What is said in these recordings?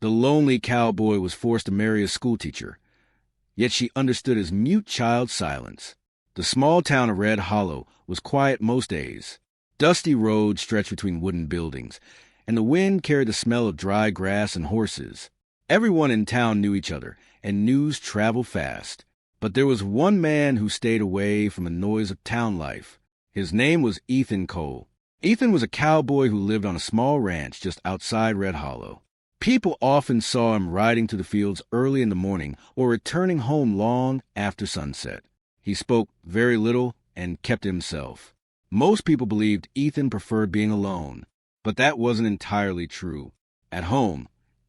The lonely cowboy was forced to marry a schoolteacher, yet she understood his mute child silence. The small town of Red Hollow was quiet most days. Dusty roads stretched between wooden buildings, and the wind carried the smell of dry grass and horses. Everyone in town knew each other, and news traveled fast. But there was one man who stayed away from the noise of town life. His name was Ethan Cole. Ethan was a cowboy who lived on a small ranch just outside Red Hollow. People often saw him riding to the fields early in the morning or returning home long after sunset. He spoke very little and kept to himself. Most people believed Ethan preferred being alone, but that wasn't entirely true. At home,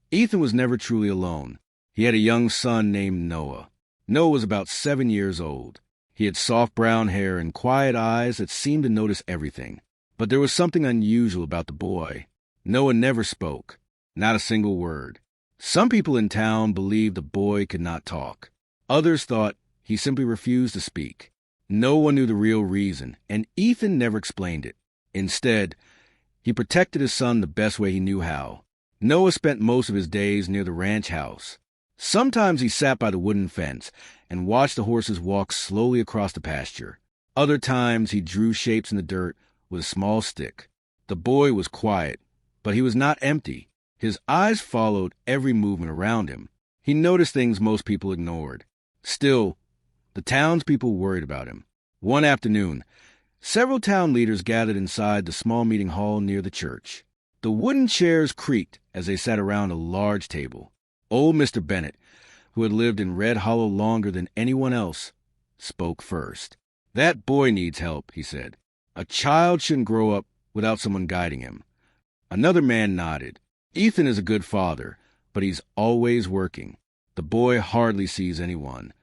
Ethan was never truly alone. He had a young son named Noah. Noah was about 7 years old. He had soft brown hair and quiet eyes that seemed to notice everything. But there was something unusual about the boy. Noah never spoke, not a single word. Some people in town believed the boy could not talk. Others thought he simply refused to speak. No one knew the real reason, and Ethan never explained it. Instead, he protected his son the best way he knew how. Noah spent most of his days near the ranch house. Sometimes he sat by the wooden fence and watched the horses walk slowly across the pasture. Other times he drew shapes in the dirt with a small stick. The boy was quiet, but he was not empty. His eyes followed every movement around him. He noticed things most people ignored. Still, the townspeople worried about him. One afternoon, several town leaders gathered inside the small meeting hall near the church. The wooden chairs creaked as they sat around a large table. Old Mr. Bennett, who had lived in Red Hollow longer than anyone else, spoke first. "That boy needs help," he said. "A child shouldn't grow up without someone guiding him." Another man nodded. "Ethan is a good father, but he's always working. The boy hardly sees anyone."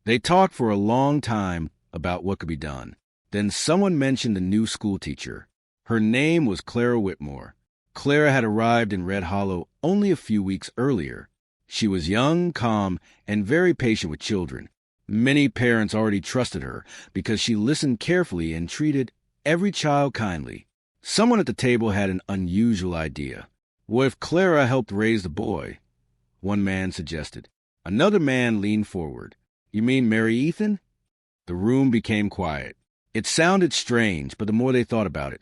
They talked for a long time about what could be done. Then someone mentioned the new schoolteacher. Her name was Clara Whitmore. Clara had arrived in Red Hollow only a few weeks earlier. She was young, calm, and very patient with children. Many parents already trusted her because she listened carefully and treated every child kindly. Someone at the table had an unusual idea. What if Clara helped raise the boy? One man suggested. Another man leaned forward. "You mean marry Ethan?" The room became quiet. It sounded strange, but the more they thought about it,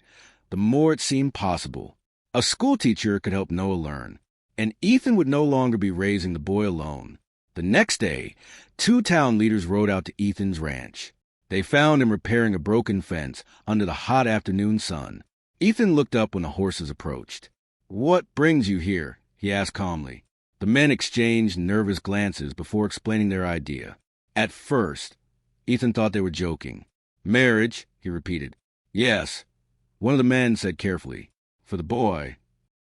the more it seemed possible. A schoolteacher could help Noah learn, and Ethan would no longer be raising the boy alone. The next day, 2 town leaders rode out to Ethan's ranch. They found him repairing a broken fence under the hot afternoon sun. Ethan looked up when the horses approached. "What brings you here?" he asked calmly. The men exchanged nervous glances before explaining their idea. At first, Ethan thought they were joking. "Marriage," he repeated. "Yes," one of the men said carefully. "For the boy."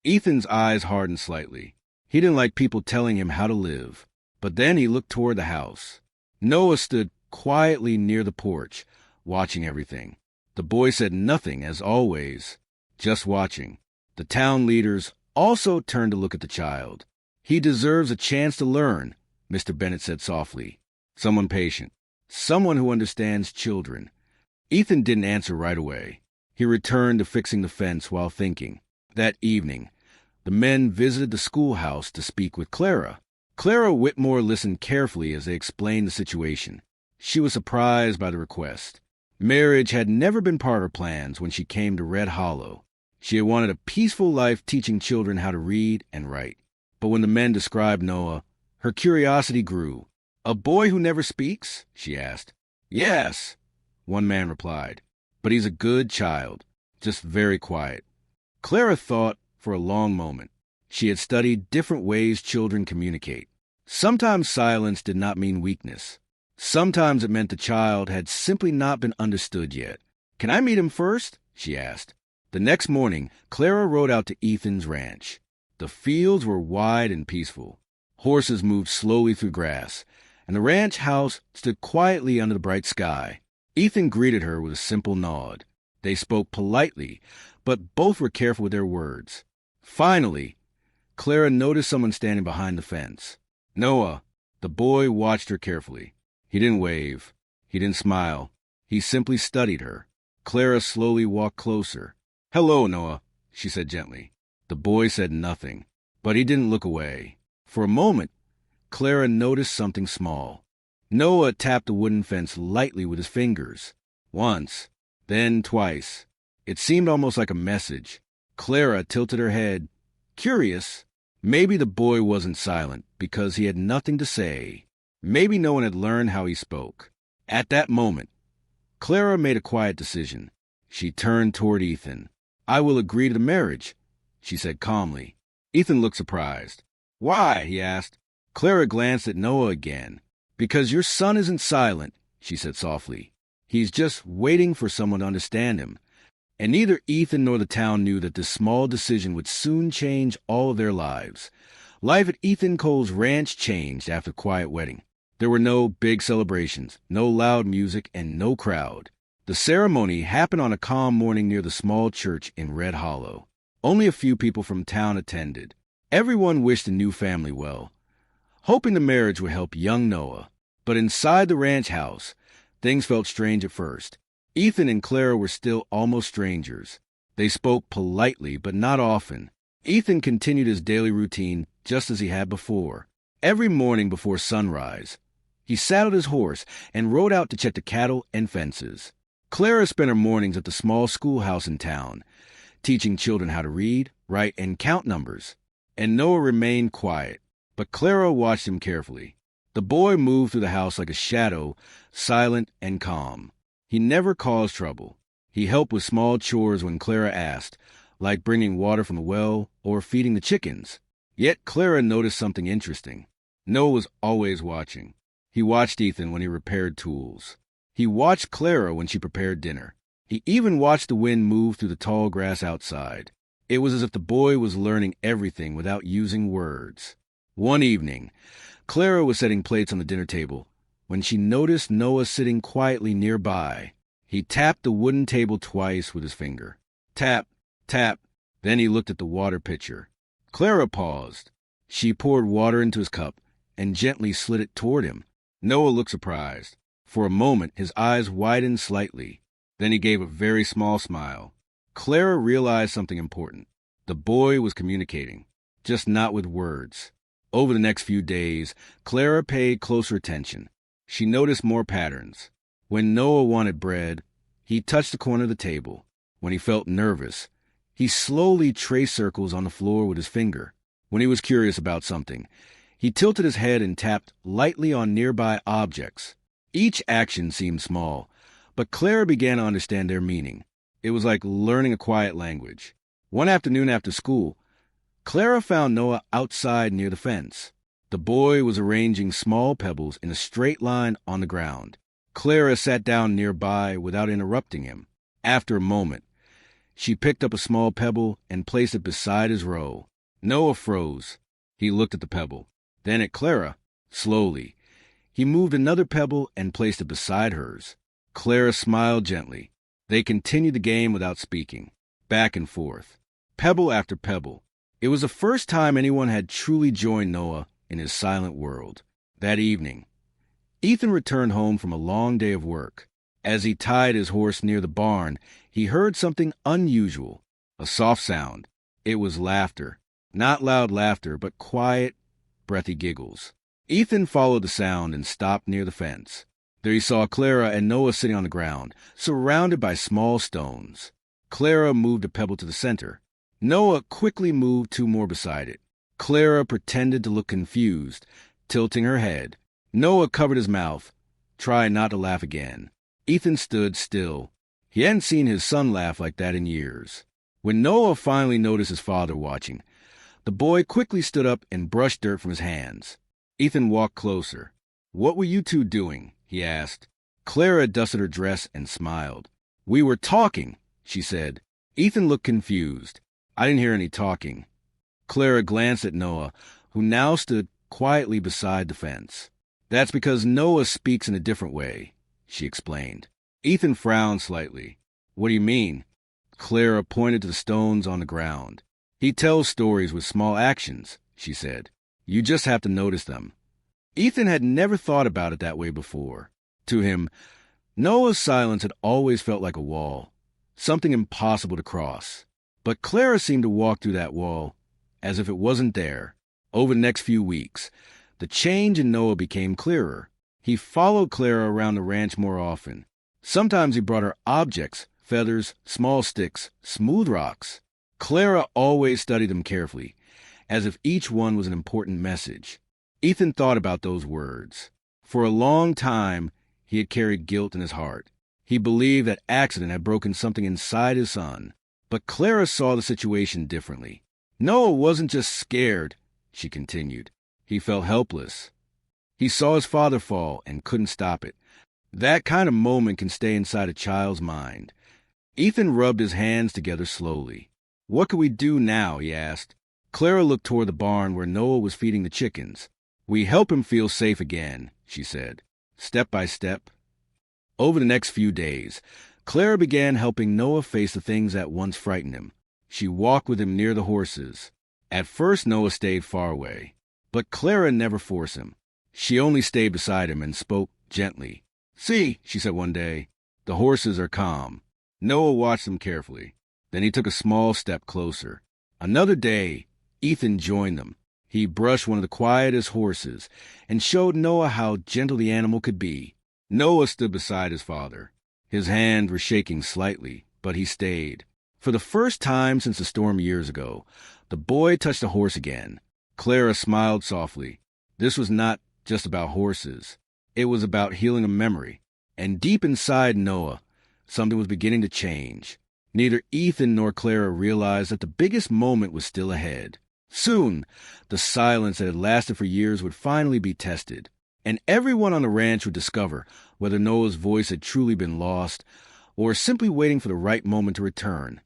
Ethan's eyes hardened slightly. He didn't like people telling him how to live. But then he looked toward the house. Noah stood quietly near the porch, watching everything. The boy said nothing, as always, just watching. The town leaders also turned to look at the child. "He deserves a chance to learn," Mr. Bennett said softly. "Someone patient. Someone who understands children." Ethan didn't answer right away. He returned to fixing the fence while thinking. That evening, the men visited the schoolhouse to speak with Clara. Clara Whitmore listened carefully as they explained the situation. She was surprised by the request. Marriage had never been part of her plans when she came to Red Hollow. She had wanted a peaceful life teaching children how to read and write. But when the men described Noah, her curiosity grew. "A boy who never speaks?" she asked. "Yes," one man replied. "But he's a good child, just very quiet." Clara thought for a long moment. She had studied different ways children communicate. Sometimes silence did not mean weakness. Sometimes it meant the child had simply not been understood yet. "Can I meet him first?" she asked. The next morning, Clara rode out to Ethan's ranch. The fields were wide and peaceful. Horses moved slowly through grass, and the ranch house stood quietly under the bright sky. Ethan greeted her with a simple nod. They spoke politely, but both were careful with their words. Finally, Clara noticed someone standing behind the fence. "Noah." The boy watched her carefully. He didn't wave. He didn't smile. He simply studied her. Clara slowly walked closer. "Hello, Noah," she said gently. The boy said nothing, but he didn't look away. For a moment, Clara noticed something small. Noah tapped the wooden fence lightly with his fingers. Once, then twice. It seemed almost like a message. Clara tilted her head, curious. Maybe the boy wasn't silent because he had nothing to say. Maybe no one had learned how he spoke. At that moment, Clara made a quiet decision. She turned toward Ethan. "I will agree to the marriage," she said calmly. Ethan looked surprised. "Why?" he asked. Clara glanced at Noah again. "Because your son isn't silent," she said softly. "He's just waiting for someone to understand him." And neither Ethan nor the town knew that this small decision would soon change all of their lives. Life at Ethan Cole's ranch changed after the quiet wedding. There were no big celebrations, no loud music, and no crowd. The ceremony happened on a calm morning near the small church in Red Hollow. Only a few people from town attended. Everyone wished the new family well, hoping the marriage would help young Noah. But inside the ranch house, things felt strange at first. Ethan and Clara were still almost strangers. They spoke politely, but not often. Ethan continued his daily routine just as he had before. Every morning before sunrise, he saddled his horse and rode out to check the cattle and fences. Clara spent her mornings at the small schoolhouse in town, teaching children how to read, write, and count numbers. And Noah remained quiet, but Clara watched him carefully. The boy moved through the house like a shadow, silent and calm. He never caused trouble. He helped with small chores when Clara asked, like bringing water from the well or feeding the chickens. Yet Clara noticed something interesting. Noah was always watching. He watched Ethan when he repaired tools. He watched Clara when she prepared dinner. He even watched the wind move through the tall grass outside. It was as if the boy was learning everything without using words. One evening, Clara was setting plates on the dinner table when she noticed Noah sitting quietly nearby. He tapped the wooden table twice with his finger. Tap, tap. Then he looked at the water pitcher. Clara paused. She poured water into his cup and gently slid it toward him. Noah looked surprised. For a moment, his eyes widened slightly. Then he gave a very small smile. Clara realized something important. The boy was communicating, just not with words. Over the next few days, Clara paid closer attention. She noticed more patterns. When Noah wanted bread, he touched the corner of the table. When he felt nervous, he slowly traced circles on the floor with his finger. When he was curious about something, he tilted his head and tapped lightly on nearby objects. Each action seemed small, but Clara began to understand their meaning. It was like learning a quiet language. One afternoon after school, Clara found Noah outside near the fence. The boy was arranging small pebbles in a straight line on the ground. Clara sat down nearby without interrupting him. After a moment, she picked up a small pebble and placed it beside his row. Noah froze. He looked at the pebble, then at Clara. Slowly, he moved another pebble and placed it beside hers. Clara smiled gently. They continued the game without speaking, back and forth, pebble after pebble. It was the first time anyone had truly joined Noah in his silent world. That evening, Ethan returned home from a long day of work. As he tied his horse near the barn, he heard something unusual, a soft sound. It was laughter. Not loud laughter, but quiet, breathy giggles. Ethan followed the sound and stopped near the fence. There he saw Clara and Noah sitting on the ground, surrounded by small stones. Clara moved a pebble to the center. Noah quickly moved two more beside it. Clara pretended to look confused, tilting her head. Noah covered his mouth, trying not to laugh again. Ethan stood still. He hadn't seen his son laugh like that in years. When Noah finally noticed his father watching, the boy quickly stood up and brushed dirt from his hands. Ethan walked closer. "What were you two doing?" he asked. Clara dusted her dress and smiled. "We were talking," she said. Ethan looked confused. "I didn't hear any talking." Clara glanced at Noah, who now stood quietly beside the fence. "That's because Noah speaks in a different way," she explained. Ethan frowned slightly. "What do you mean?" Clara pointed to the stones on the ground. "He tells stories with small actions," she said. "You just have to notice them." Ethan had never thought about it that way before. To him, Noah's silence had always felt like a wall, something impossible to cross. But Clara seemed to walk through that wall as if it wasn't there. Over the next few weeks, the change in Noah became clearer. He followed Clara around the ranch more often. Sometimes he brought her objects, feathers, small sticks, smooth rocks. Clara always studied them carefully, as if each one was an important message. Ethan thought about those words. For a long time, he had carried guilt in his heart. He believed that accident had broken something inside his son. But Clara saw the situation differently. Noah wasn't just scared, she continued. He felt helpless. He saw his father fall and couldn't stop it. That kind of moment can stay inside a child's mind. Ethan rubbed his hands together slowly. "What can we do now?" he asked. Clara looked toward the barn where Noah was feeding the chickens. "We help him feel safe again," she said, step by step. Over the next few days, Clara began helping Noah face the things that once frightened him. She walked with him near the horses. At first, Noah stayed far away, but Clara never forced him. She only stayed beside him and spoke gently. "See," she said one day, "the horses are calm." Noah watched them carefully. Then he took a small step closer. Another day, Ethan joined them. He brushed one of the quietest horses and showed Noah how gentle the animal could be. Noah stood beside his father. His hands were shaking slightly, but he stayed. For the first time since the storm years ago, the boy touched a horse again. Clara smiled softly. This was not just about horses. It was about healing a memory. And deep inside Noah, something was beginning to change. Neither Ethan nor Clara realized that the biggest moment was still ahead. Soon, the silence that had lasted for years would finally be tested, and everyone on the ranch would discover whether Noah's voice had truly been lost or simply waiting for the right moment to return.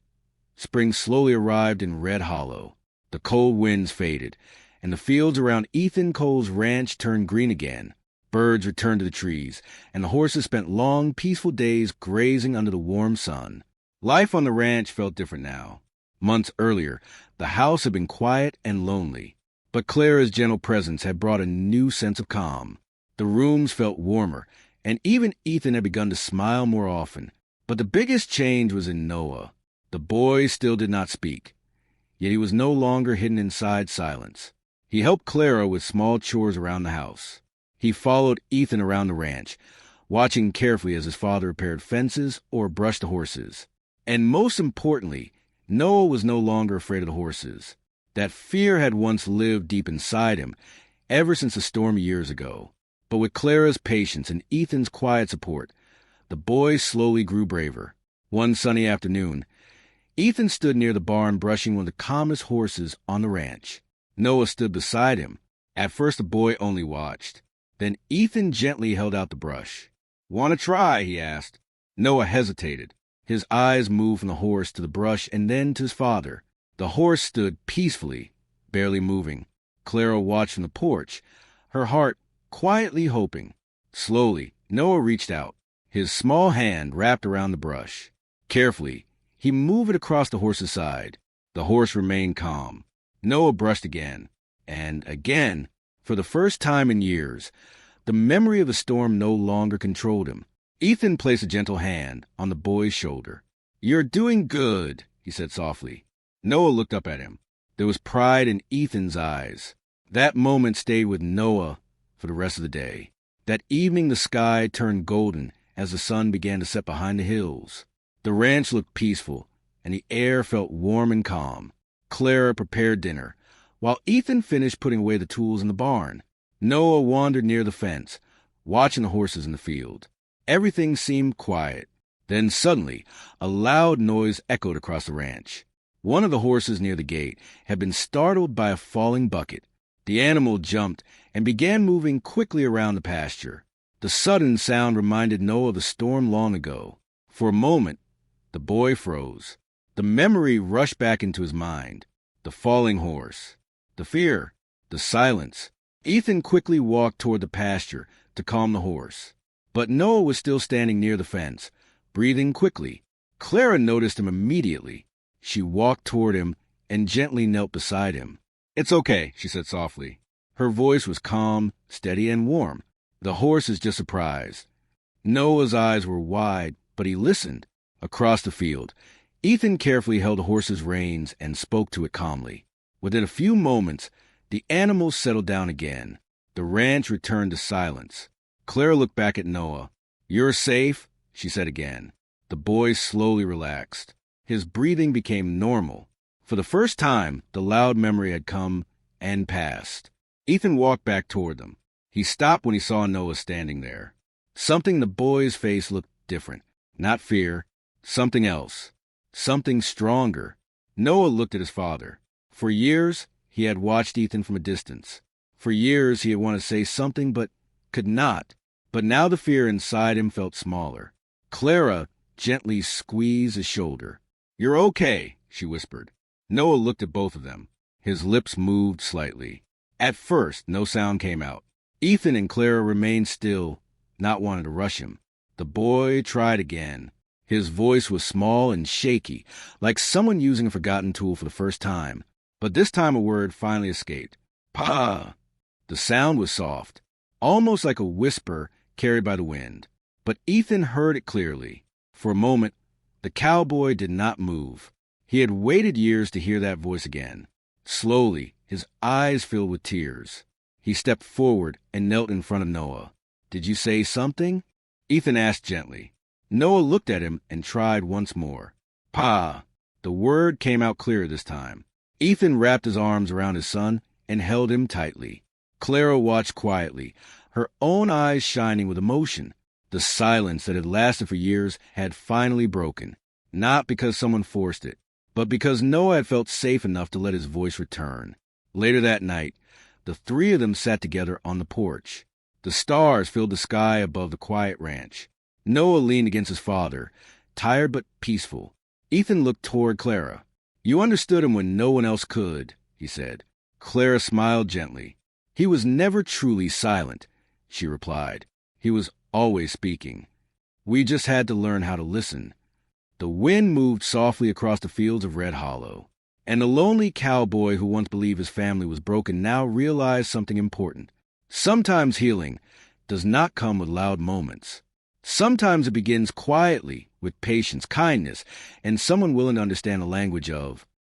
Spring slowly arrived in Red Hollow. The cold winds faded, and the fields around Ethan Cole's ranch turned green again. Birds returned to the trees, and the horses spent long, peaceful days grazing under the warm sun. Life on the ranch felt different now. Months earlier, the house had been quiet and lonely, but Clara's gentle presence had brought a new sense of calm. The rooms felt warmer, and even Ethan had begun to smile more often. But the biggest change was in Noah. The boy still did not speak, yet he was no longer hidden inside silence. He helped Clara with small chores around the house. He followed Ethan around the ranch, watching carefully as his father repaired fences or brushed the horses. And most importantly, Noah was no longer afraid of the horses. That fear had once lived deep inside him, ever since the storm years ago. But with Clara's patience and Ethan's quiet support, the boy slowly grew braver. One sunny afternoon, Ethan stood near the barn brushing one of the calmest horses on the ranch. Noah stood beside him. At first, the boy only watched. Then Ethan gently held out the brush. "Want to try?" he asked. Noah hesitated. His eyes moved from the horse to the brush and then to his father. The horse stood peacefully, barely moving. Clara watched from the porch, her heart quietly hoping. Slowly, Noah reached out, his small hand wrapped around the brush. Carefully, he moved it across the horse's side. The horse remained calm. Noah brushed again, and again. For the first time in years, the memory of the storm no longer controlled him. Ethan placed a gentle hand on the boy's shoulder. "You're doing good," he said softly. Noah looked up at him. There was pride in Ethan's eyes. That moment stayed with Noah for the rest of the day. That evening the sky turned golden as the sun began to set behind the hills. The ranch looked peaceful, and the air felt warm and calm. Clara prepared dinner, while Ethan finished putting away the tools in the barn. Noah wandered near the fence, watching the horses in the field. Everything seemed quiet. Then suddenly, a loud noise echoed across the ranch. One of the horses near the gate had been startled by a falling bucket. The animal jumped and began moving quickly around the pasture. The sudden sound reminded Noah of the storm long ago. For a moment, the boy froze. The memory rushed back into his mind. The falling horse, the fear, the silence. Ethan quickly walked toward the pasture to calm the horse. But Noah was still standing near the fence, breathing quickly. Clara noticed him immediately. She walked toward him and gently knelt beside him. "It's okay," she said softly. Her voice was calm, steady, and warm. "The horse is just surprised." Noah's eyes were wide, but he listened. Across the field, Ethan carefully held the horse's reins and spoke to it calmly. Within a few moments, The animals settled down again. The ranch returned to silence. Clara looked back at Noah. "You're safe," she said again. The boy slowly relaxed. His breathing became normal. For the first time, the loud memory had come and passed. Ethan walked back toward them. He stopped when he saw Noah standing there. Something in the boy's face looked different. Not fear. Something else. Something stronger. Noah looked at his father. For years, he had watched Ethan from a distance. For years, he had wanted to say something but could not. But now the fear inside him felt smaller. Clara gently squeezed his shoulder. "You're okay," she whispered. Noah looked at both of them. His lips moved slightly. At first, no sound came out. Ethan and Clara remained still, not wanting to rush him. The boy tried again. His voice was small and shaky, like someone using a forgotten tool for the first time. But this time a word finally escaped. "Pa!" The sound was soft, almost like a whisper carried by the wind. But Ethan heard it clearly. For a moment, the cowboy did not move. He had waited years to hear that voice again. Slowly, his eyes filled with tears. He stepped forward and knelt in front of Noah. "Did you say something?" Ethan asked gently. Noah looked at him and tried once more. "Pa!" The word came out clear this time. Ethan wrapped his arms around his son and held him tightly. Clara watched quietly, her own eyes shining with emotion. The silence that had lasted for years had finally broken, not because someone forced it, but because Noah had felt safe enough to let his voice return. Later that night, the three of them sat together on the porch. The stars filled the sky above the quiet ranch. Noah leaned against his father, tired but peaceful. Ethan looked toward Clara. "You understood him when no one else could," he said. Clara smiled gently. "He was never truly silent," she replied. "He was always speaking. We just had to learn how to listen." The wind moved softly across the fields of Red Hollow, and the lonely cowboy who once believed his family was broken now realized something important. Sometimes healing does not come with loud moments. Sometimes it begins quietly, with patience, kindness, and someone willing to understand the language of